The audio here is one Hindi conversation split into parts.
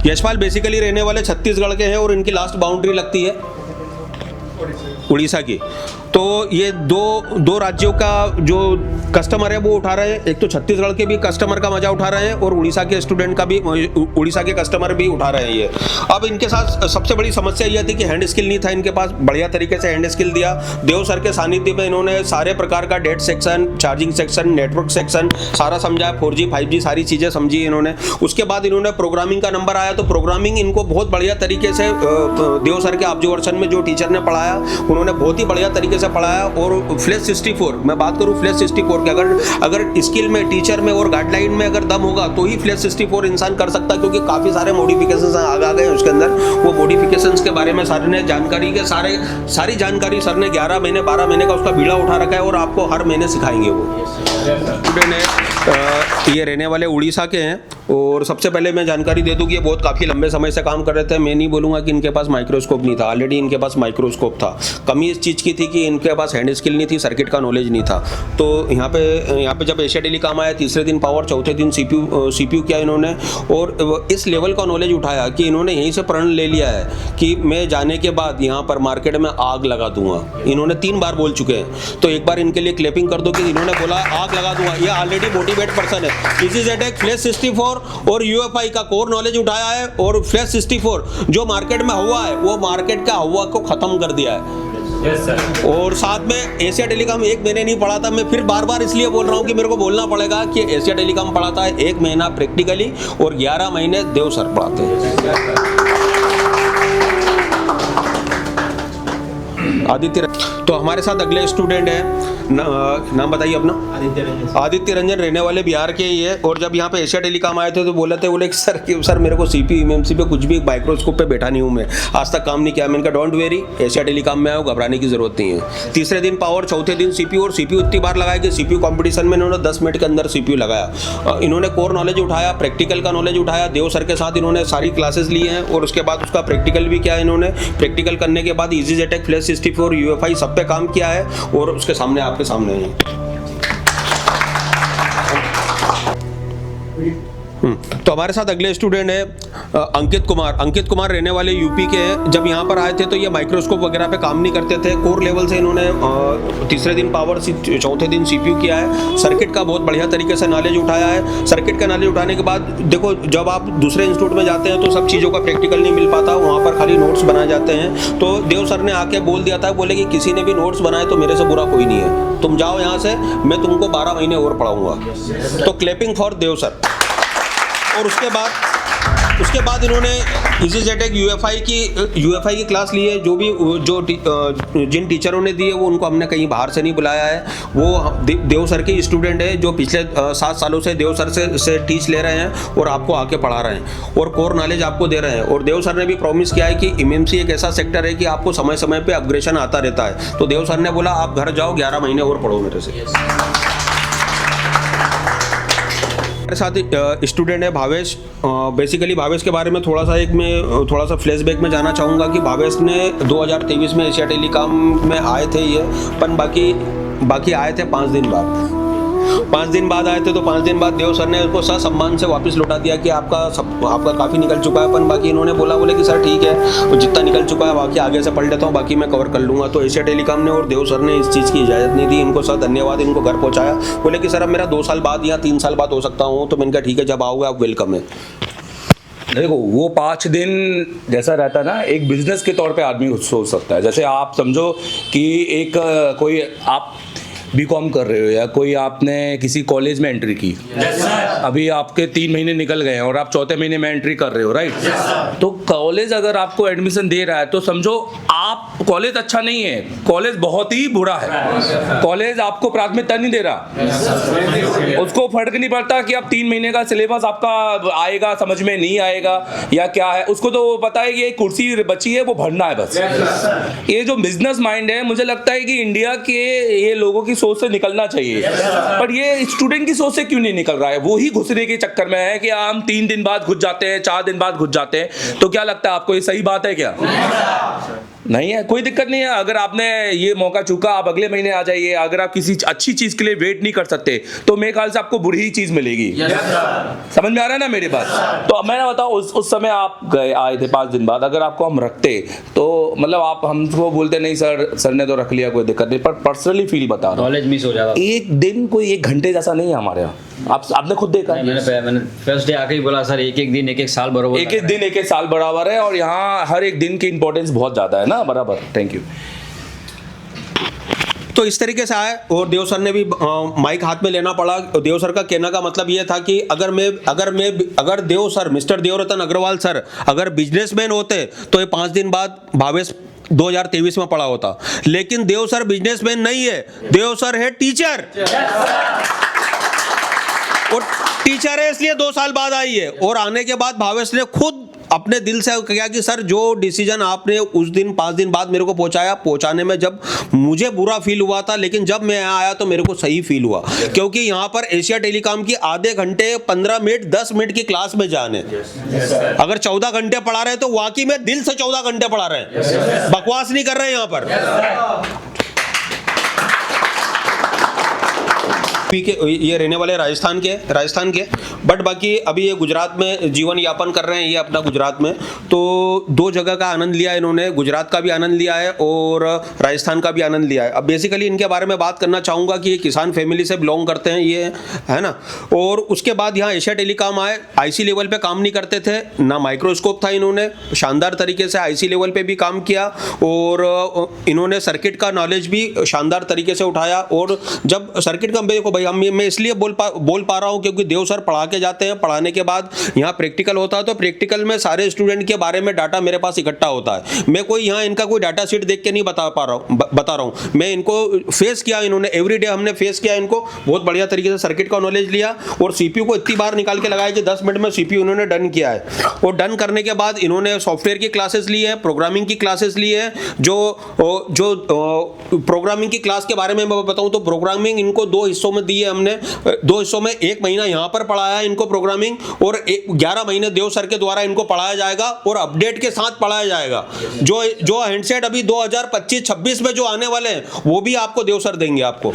यशपाल बेसिकली रहने वाले छत्तीसगढ़ के हैं और इनकी लास्ट बाउंड्री लगती है उड़ीसा की। तो ये दो राज्यों का जो कस्टमर है वो उठा रहे हैं, एक तो छत्तीसगढ़ के भी कस्टमर का मजा उठा रहे हैं और उड़ीसा के स्टूडेंट का भी, उड़ीसा के कस्टमर भी उठा रहे हैं ये। अब इनके साथ सबसे बड़ी समस्या ये थी कि हैंड स्किल नहीं था इनके पास, बढ़िया तरीके से हैंड स्किल दिया। देव सर के सानिध्य में इन्होंने सारे प्रकार का data section, charging section, network section सारा समझाया, 4G 5G सारी चीज़ें समझी इन्होंने। उसके बाद इन्होंने प्रोग्रामिंग का नंबर आया तो प्रोग्रामिंग इनको बहुत बढ़िया तरीके से देव सर के ऑब्जर्वेशन में जो टीचर ने पढ़ाया उन्होंने बहुत ही बढ़िया तरीके से पढ़ाया। और फ्लैश 64, मैं बात करूं फ्लैश 64 की, अगर स्किल में, टीचर में और गाइडलाइन में अगर दम होगा तो ही फ्लैश 64 इंसान कर सकता है, क्योंकि काफ़ी सारे मॉडिफिकेशंस आ गए हैं उसके अंदर। वो मॉडिफिकेशंस के बारे में सर ने जानकारी के सारी जानकारी सर ने 11 महीने 12 महीने का उसका बीड़ा उठा रखा है और आपको हर महीने सिखाएंगे वो। स्टूडेंट है, ये रहने वाले उड़ीसा के हैं। और सबसे पहले मैं जानकारी दे दूं कि ये बहुत काफ़ी लंबे समय से काम कर रहे थे। मैं नहीं बोलूँगा कि इनके पास माइक्रोस्कोप नहीं था, ऑलरेडी इनके पास माइक्रोस्कोप था। कमी इस चीज़ की थी कि इनके पास हैंड स्किल नहीं थी, सर्किट का नॉलेज नहीं था। तो यहाँ पे जब एशिया टेलीकॉम आया, तीसरे दिन पावर, चौथे दिन CPU किया इन्होंने और इस लेवल का नॉलेज उठाया कि इन्होंने यहीं से प्रण ले लिया है कि मैं जाने के बाद यहाँ पर मार्केट में आग लगा दूंगा। इन्होंने 3 बार बोल चुके हैं, तो एक बार इनके लिए क्लैपिंग कर दो कि इन्होंने बोला आग लगा दूंगा। ये ऑलरेडी मोटिवेट पर्सन है। EasyJet फ्लैश 64 और UFI का कोर नॉलेज उठाया है और फ्लैश 64 जो मार्केट में हुआ है वो मार्केट का हुआ को खत्म कर दिया है। Yes, sir. और साथ में एशिया टेलीकॉम 1 महीने नहीं पढ़ा था। मैं फिर बार बार इसलिए बोल रहा हूँ कि मेरे को बोलना पड़ेगा कि एशिया टेलीकॉम पढ़ाता है 1 महीना प्रैक्टिकली और 11 महीने देव सर पढ़ाते हैं। आदित्य, तो हमारे साथ अगले स्टूडेंट हैं, नाम बताइए अपना। आदित्य रंजन रहने वाले बिहार के ही है। और जब यहाँ पे एशिया टेलीकॉम आए थे तो बोले कि सर मेरे को CPU MMC पे कुछ भी माइक्रोस्कोप पे बैठा नहीं हूँ, मैं आज तक काम नहीं किया। मैंने कहा डोंट वेरी, एशिया टेलीकॉम में आओ, घबराने की जरूरत नहीं है। तीसरे दिन पावर, चौथे दिन CPU और CPU इतनी बार लगाया कि CPU कॉम्पिटिशन में इन्होंने 10 मिनट के अंदर CPU लगाया। इन्होंने कोर नॉलेज उठाया, प्रैक्टिकल का नॉलेज उठाया। देव सर के साथ इन्होंने सारी क्लासेस ली हैं और उसके बाद उसका प्रैक्टिकल भी किया इन्होंने। प्रैक्टिकल करने के बाद EasyJet फ्लैश 64 UFI सब पे काम किया है और उसके सामने आपके सामने है। तो हमारे साथ अगले स्टूडेंट है अंकित कुमार रहने वाले यूपी के हैं। जब यहाँ पर आए थे तो ये माइक्रोस्कोप वगैरह पे काम नहीं करते थे। कोर लेवल से इन्होंने तीसरे दिन पावर, चौथे दिन CPU किया है। सर्किट का बहुत बढ़िया तरीके से नॉलेज उठाया है। सर्किट का नॉलेज उठाने के बाद देखो, जब आप दूसरे इंस्टीट्यूट में जाते हैं तो सब चीज़ों का प्रैक्टिकल नहीं मिल पाता, वहाँ पर खाली नोट्स बनाए जाते हैं। तो देव सर ने आके बोल दिया था, बोले कि किसी ने भी नोट्स बनाए तो मेरे से बुरा कोई नहीं है, तुम जाओ यहाँ से, मैं तुमको 12 महीने और पढ़ाऊँगा। तो क्लैपिंग फॉर देव सर। और उसके बाद इन्होंने EasyJet UFI की क्लास ली है। जिन टीचरों ने दी है वो उनको हमने कहीं बाहर से नहीं बुलाया है। वो देव सर के स्टूडेंट है जो पिछले 7 सालों से देव सर से टीच ले रहे हैं और आपको आके पढ़ा रहे हैं और कोर नॉलेज आपको दे रहे हैं। और देव सर ने भी प्रॉमिस किया है कि MMC एक ऐसा सेक्टर है कि आपको समय समय पे अपग्रेडेशन आता रहता है। तो देव सर ने बोला आप घर जाओ, 11 महीने और पढ़ो मेरे से। साथ स्टूडेंट है भावेश। बेसिकली भावेश के बारे में थोड़ा सा फ्लैशबैक में जाना चाहूँगा कि भावेश ने 2023 में एशिया टेलीकॉम में आए थे ये, पर बाकी आए थे 5 दिन बाद। 5 दिन बाद आए थे तो 5 दिन बाद देव सर ने उसको ससम्मान से वापस लौटा दिया कि आपका काफ़ी निकल चुका है। पर बाकी इन्होंने बोले कि सर ठीक है, जितना निकल चुका है बाकी आगे से पढ़ लेता हूँ, बाकी मैं कवर कर लूँगा। तो एशिया टेलीकॉम ने और देव सर ने इस चीज़ की इजाज़त नहीं दी। इनको सर धन्यवाद, इनको घर पहुँचाया। बोले कि सर अब मेरा 2 साल बाद या 3 साल बाद हो सकता हूँ। तो मैंने कहा ठीक है, जब आओगे आप वेलकम है। देखो वो 5 दिन जैसा रहता है ना, एक बिजनेस के तौर पे आदमी सोच सकता है। जैसे आप समझो कि एक कोई आप BCom कर रहे हो या कोई आपने किसी कॉलेज में एंट्री की, अभी आपके 3 महीने निकल गए हैं और आप चौथे महीने में एंट्री कर रहे हो, राइट? तो कॉलेज अगर आपको एडमिशन दे रहा है तो समझो आप, कॉलेज अच्छा नहीं है, कॉलेज बहुत ही बुरा है, कॉलेज आपको प्राथमिकता नहीं दे रहा। उसको फर्क नहीं पड़ता कि आप 3 महीने का सिलेबस आपका आएगा, समझ में नहीं आएगा या क्या है, उसको तो पता है कि एक कुर्सी बची है वो भरना है बस। ये जो बिजनेस माइंड है, मुझे लगता है कि इंडिया के ये लोगों की सोच से निकलना चाहिए, पर ये स्टूडेंट की सोच से क्यों नहीं निकल रहा है? वो ही घुसने के चक्कर में है कि हम 3 दिन बाद घुस जाते हैं, 4 दिन बाद घुस जाते हैं। तो क्या लगता है आपको, ये सही बात है क्या? नहीं है, कोई दिक्कत नहीं है। अगर आपने ये मौका चूका, आप अगले महीने आ जाइए। अगर आप किसी अच्छी चीज के लिए वेट नहीं कर सकते तो मेरे ख्याल से आपको बुरी ही चीज मिलेगी। समझ में आ रहा है ना मेरी बात? तो अब मैंने बताओ, उस समय आप गए आए थे 5 दिन बाद, अगर आपको हम रखते तो मतलब आप हमको बोलते नहीं सर ने तो रख लिया, कोई दिक्कत नहीं, पर पर्सनली फील बता रहा हूं, नॉलेज मिस हो जाता। एक दिन कोई 1 घंटे जैसा नहीं है हमारे यहाँ। आपने खुद देखा है। मैंने फर्स्ट डे आके ही बोला सर, एक दिन एक साल बराबर, एक दिन एक साल बराबर है, और यहाँ हर एक दिन की इंपॉर्टेंस बहुत ज्यादा है ना, बराबर। Thank you. तो इस तरीके से आए, और देव सर ने भी माइक हाथ में लेना पड़ा। देव सर का कहने का मतलब ये था कि अगर देव sir, mister Devratan Agarwal sir अगर बिजनेसमैन होते तो ये 5 दिन बाद भावेश 2023 में पड़ा होता। लेकिन देव सर बिजनेसमैन नहीं है, देव सर है टीचर। और टीचर है इसलिए 2 साल बाद आई है। और आने के बाद भावेश ने खुद अपने दिल से कहा कि सर जो डिसीजन आपने उस दिन 5 दिन बाद मेरे को पहुंचाने में जब मुझे बुरा फील हुआ था, लेकिन जब मैं यहाँ आया तो मेरे को सही फील हुआ, क्योंकि यहाँ पर एशिया टेलीकॉम की आधे घंटे 15 मिनट 10 मिनट की क्लास में जाने, अगर 14 घंटे पढ़ा रहे तो वाकई में दिल से 14 घंटे पढ़ा रहे हैं, बकवास नहीं कर रहे हैं यहाँ पर। ये रहने वाले राजस्थान के, बट बाकी अभी ये गुजरात में जीवन यापन कर रहे हैं, ये अपना गुजरात में। तो 2 जगह का आनंद लिया इन्होंने, गुजरात का भी आनंद लिया है और राजस्थान का भी आनंद लिया है। अब बेसिकली इनके बारे में बात करना चाहूँगा कि ये किसान फैमिली से बिलोंग करते हैं, ये है ना। और उसके बाद यहाँ एशिया टेलीकॉम आए, आईसी लेवल पे काम नहीं करते थे ना, माइक्रोस्कोप था, इन्होंने शानदार तरीके से आईसी लेवल पे भी काम किया और इन्होंने सर्किट का नॉलेज भी शानदार तरीके से उठाया। और जब सर्किट का देखो भाई, मैं इसलिए बोल पा रहा हूँ क्योंकि देव सर पढ़ा के जाते हैं, पढ़ाने के बाद यहाँ प्रैक्टिकल होता है, तो प्रैक्टिकल में सारे स्टूडेंट के बारे में डाटा मेरे पास इकट्ठा होता है। मैं कोई यहाँ इनका कोई डाटा शीट देख के नहीं बता रहा हूँ, मैं इनको फेस किया, इन्होंने एवरीडे हमने फेस किया इनको, बहुत बढ़िया तरीके से सर्किट का नॉलेज लिया और सीपीयू को इतनी बार निकाल के लगाया कि 10 मिनट में सीपीयू इन्होंने डन किया है। और डन करने के बाद इन्होंने सॉफ्टवेयर की क्लासेस ली है, प्रोग्रामिंग की क्लासेस ली है। जो प्रोग्रामिंग की क्लास के बारे में मैं बताऊँ तो प्रोग्रामिंग इनको 2 हिस्सों में दी है हमने, 2 हिस्सों में 1 महीना यहाँ पर पढ़ाया है इनको प्रोग्रामिंग, और 11 महीने देव सर के द्वारा इनको पढ़ाया जाएगा और अपडेट के साथ पढ़ाया जाएगा। जो हैंडसेट अभी 2025-26 में जो आने वाले हैं वो भी आपको देव सर देंगे आपको।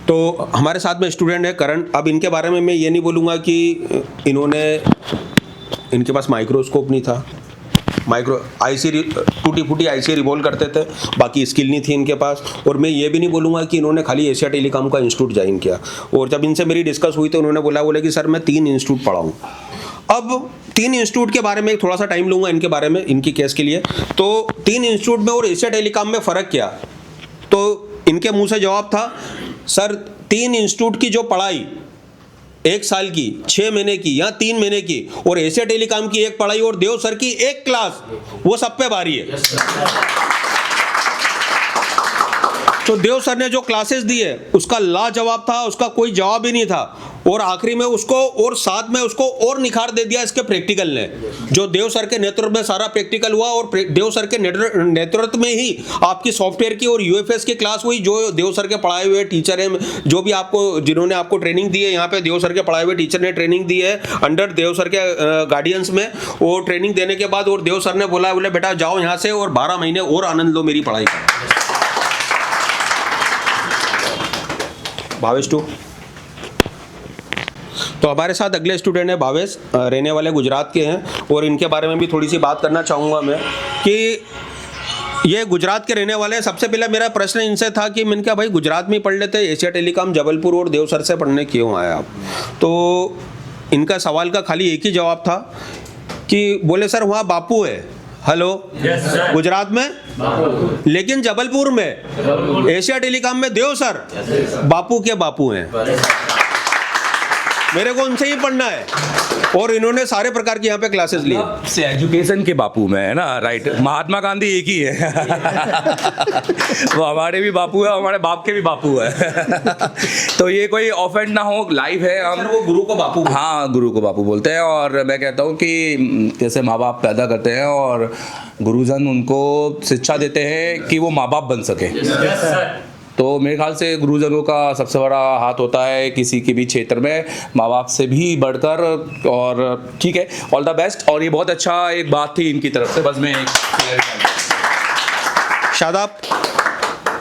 तो हमारे साथ में स्टूडेंट है करण। अब इनके बारे में मैं ये नहीं बोलूँगा कि इनके पास माइक्रोस्कोप नहीं था, टूटी फूटी आईसी रिवॉल्व करते थे, बाकी स्किल नहीं थी इनके पास। और मैं ये भी नहीं बोलूँगा कि इन्होंने खाली एशिया टेलीकॉम का इंस्टीट्यूट ज्वाइन किया। और जब इनसे मेरी डिस्कस हुई तो उन्होंने बोला कि सर मैं 3 इंस्टीट्यूट पढ़ा हूँ। अब 3 इंस्टीट्यूट के बारे में थोड़ा सा टाइम लूँगा इनके बारे में, इनकी केस के लिए। तो 3 इंस्टीट्यूट में और एशिया टेलीकॉम में फ़र्क क्या, तो इनके मुँह से जवाब था, सर 3 इंस्टीट्यूट की जो पढ़ाई 1 साल की, 6 महीने की या 3 महीने की, और एशिया टेलीकॉम की 1 पढ़ाई और देव सर की 1 क्लास, वो सब पे भारी है। तो देव सर ने जो क्लासेस दी है उसका लाजवाब था, उसका कोई जवाब ही नहीं था। और आखिरी में उसको और साथ में उसको और निखार दे दिया इसके प्रैक्टिकल ने, जो देव सर के नेतृत्व में सारा प्रैक्टिकल हुआ। और देव सर के नेतृत्व में ही आपकी सॉफ्टवेयर की और यूएफएस की क्लास हुई, जो देव सर के पढ़ाए हुए टीचर हैं, जो भी आपको जिन्होंने आपको ट्रेनिंग दी है, यहाँ पे देव सर के पढ़ाए हुए टीचर ने ट्रेनिंग दी है अंडर देव सर के गार्डियंस में। वो ट्रेनिंग देने के बाद और देव सर ने बोले बेटा जाओ यहाँ से और 12 महीने और आनंद लो मेरी पढ़ाई का। भावेश 2। तो हमारे साथ अगले स्टूडेंट है भावेश, रहने वाले गुजरात के हैं, और इनके बारे में भी थोड़ी सी बात करना चाहूँगा मैं कि ये गुजरात के रहने वाले हैं। सबसे पहले मेरा प्रश्न इनसे था कि मैंने कहा भाई गुजरात में ही पढ़ लेते, एशिया टेलीकॉम जबलपुर और देव सर से पढ़ने क्यों आए आप? तो इनका सवाल का खाली एक ही जवाब था कि बोले सर वहाँ बापू है। हेलो, गुजरात में, लेकिन जबलपुर में एशिया टेलीकॉम में देव सर बापू के बापू हैं, मेरे को उनसे ही पढ़ना है। और इन्होंने सारे प्रकार की यहाँ पे क्लासेस ली से एजुकेशन के बापू में है ना, राइट। महात्मा गांधी एक ही है वो हमारे भी बापू है, हमारे बाप के भी बापू है तो ये कोई ऑफेंड ना हो, लाइव है। हम वो गुरु को बापू, हाँ गुरु को बापू बोलते हैं। और मैं कहता हूँ कि जैसे माँ बाप पैदा करते हैं और गुरुजन उनको शिक्षा देते हैं कि वो माँ बाप बन सके, तो मेरे ख्याल से गुरुजनों का सबसे बड़ा हाथ होता है किसी के भी क्षेत्र में, माँ बाप से भी बढ़कर। और ठीक है, ऑल द बेस्ट। और ये बहुत अच्छा एक बात थी इनकी तरफ से, बस मैं शादाब,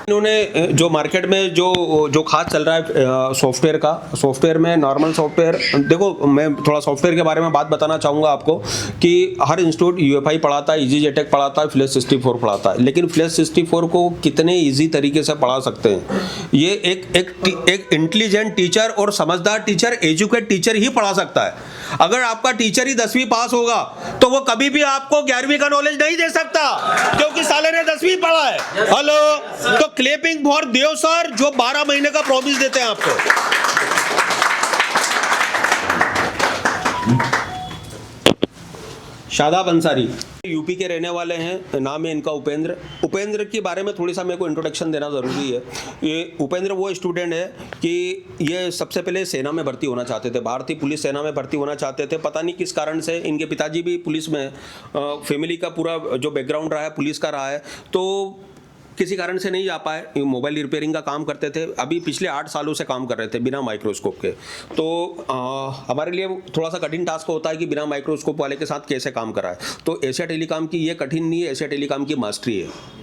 इन्होंने जो मार्केट में जो खास चल रहा है सॉफ्टवेयर का, सॉफ्टवेयर में नॉर्मल सॉफ्टवेयर, देखो मैं थोड़ा सॉफ्टवेयर के बारे में बात बताना चाहूँगा आपको कि हर इंस्टीट्यूट यूएफआई पढ़ाता है, EasyJetech पढ़ाता है, फ्लैश 64 पढ़ाता है, लेकिन फ्लैश 64 को कितने ईजी तरीके से पढ़ा सकते हैं, ये एक इंटेलिजेंट टीचर और समझदार टीचर, एजुकेट टीचर ही पढ़ा सकता है। अगर आपका टीचर ही 10वीं पास होगा तो वो कभी भी आपको 11वीं का नॉलेज नहीं दे सकता, क्योंकि साले ने 10वीं पढ़ा है। हेलो, तो क्लेपिंग फॉर देव सर जो 12 महीने का प्रॉमिस देते हैं आपको। शादाब अंसारी यूपी के रहने वाले हैं, नाम है इनका उपेंद्र। उपेंद्र के बारे में थोड़ी सा मेरे को इंट्रोडक्शन देना ज़रूरी है। ये उपेंद्र वो स्टूडेंट है कि ये सबसे पहले सेना में भर्ती होना चाहते थे, भारतीय पुलिस सेना में भर्ती होना चाहते थे। पता नहीं किस कारण से, इनके पिताजी भी पुलिस में, फैमिली का पूरा जो बैकग्राउंड रहा है पुलिस का रहा है, तो किसी कारण से नहीं जा पाए। मोबाइल रिपेयरिंग का काम करते थे, अभी पिछले 8 सालों से काम कर रहे थे बिना माइक्रोस्कोप के। तो हमारे लिए थोड़ा सा कठिन टास्क होता है कि बिना माइक्रोस्कोप वाले के साथ कैसे काम कराए। तो एशिया टेलीकॉम की ये कठिन नहीं है, एशिया टेलीकॉम की मास्टरी है।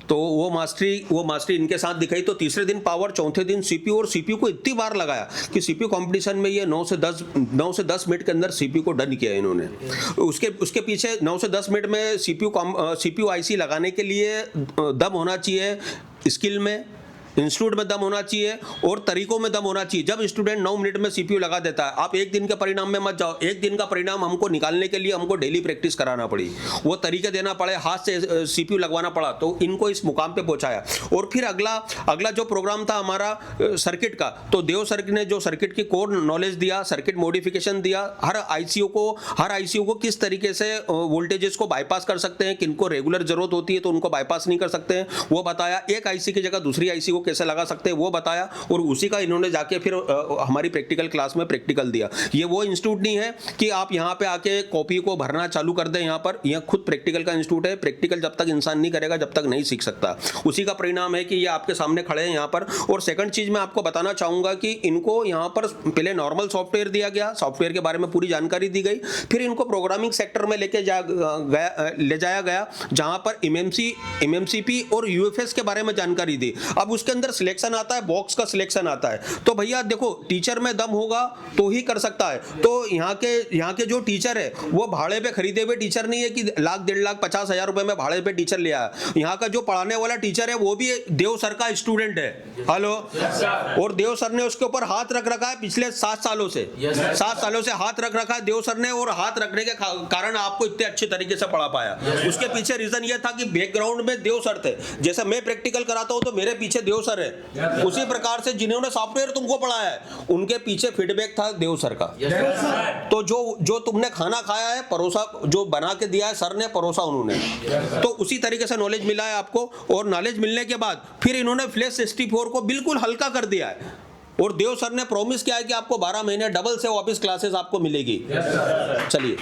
तो वो मास्टरी इनके साथ दिखाई। तो तीसरे दिन पावर, चौथे दिन सीपीयू, और सीपीयू को इतनी बार लगाया कि सीपीयू कंपटीशन में ये 9 से 10 मिनट के अंदर सीपीयू को डन किया इन्होंने। उसके पीछे 9 से 10 मिनट में सीपीयू आईसी लगाने के लिए दम होना चाहिए, स्किल में, इंस्टीट्यूट में दम होना चाहिए और तरीकों में दम होना चाहिए। जब स्टूडेंट 9 मिनट में सीपीयू लगा देता है, आप एक दिन के परिणाम में मत जाओ। एक दिन का परिणाम हमको निकालने के लिए हमको डेली प्रैक्टिस कराना पड़ी, वो तरीके देना पड़े, हाथ से सीपीयू लगवाना पड़ा, तो इनको इस मुकाम पे पहुंचाया। और फिर अगला जो प्रोग्राम था हमारा सर्किट का, तो देव सर ने जो सर्किट की कोर नॉलेज दिया, सर्किट मॉडिफिकेशन दिया, हर आईसीयू को किस तरीके से वोल्टेजेस को बाईपास कर सकते हैं, किनको रेगुलर जरूरत होती है तो उनको बाईपास नहीं कर सकते हैं, वो बताया। एक आईसी की जगह दूसरी आईसी को कैसे लगा सकते हैं वो बताया, और उसी का इन्होंने जाके फिर हमारी प्रैक्टिकल क्लास में प्रैक्टिकल दिया। ये वो इंस्टीट्यूट नहीं है कि आप यहाँ पे आके कॉपी को भरना चालू कर दें, यहाँ पर यह खुद प्रैक्टिकल का इंस्टीट्यूट है। प्रैक्टिकल जब तक इंसान नहीं करेगा जब तक नहीं सीख सकता। उसी का परिणाम है कि ये आपके सामने खड़े हैं यहाँ पर। और सेकंड चीज मैं आपको बताना चाहूंगा कि इनको यहाँ पर पहले नॉर्मल सॉफ्टवेयर दिया गया, सॉफ्टवेयर के बारे में पूरी जानकारी दी गई, फिर इनको प्रोग्रामिंग सेक्टर में ले जाया गया, जहां पर MMCP और UFS के बारे में जानकारी दी। अब उसके अंदर सिलेक्शन आता है, बॉक्स का सिलेक्शन आता है। तो भैया देखो, टीचर में दम होगा तो ही कर सकता है। तो यहाँ के जो टीचर है वो भाड़े पे खरीदे हुए टीचर नहीं है कि 1 लाख 1.5 लाख 50,000 रुपए में भाड़े पे टीचर ले आया। यहाँ का जो पढ़ाने वाला टीचर है वो भी देव सर का स्टूडेंट है। हेलो, और देव सर ने उसके ऊपर हाथ रख रखा है पिछले 7 सालों से। 7 सालों से हाथ रख रखा है देव सर ने, और हाथ रखने के कारण आपको इतने अच्छे तरीके से पढ़ा पाया। उसके पीछे रीजन ये था कि बैकग्राउंड में देव सर थे। जैसे मैं प्रैक्टिकल कराता हूँ तो मेरे पीछे देव सर है, उसी प्रकार से जिन्होंने सॉफ्टवेयर तुमको पढ़ाया है उनके पीछे फीडबैक था देव सर का। तो जो तुमने खाना खाया है, परोसा, जो बना के दिया है सर ने, परोसा उन्होंने, तो उसी तरीके से नॉलेज मिला है आपको। और नॉलेज मिलने के बाद फिर इन्होंने फ्लैश 64 को बिल्कुल हल्का कर दिया है, और देव सर ने प्रॉमिस किया है कि आपको 12 महीने डबल से वापस क्लासेस आपको मिलेगी। चलिए।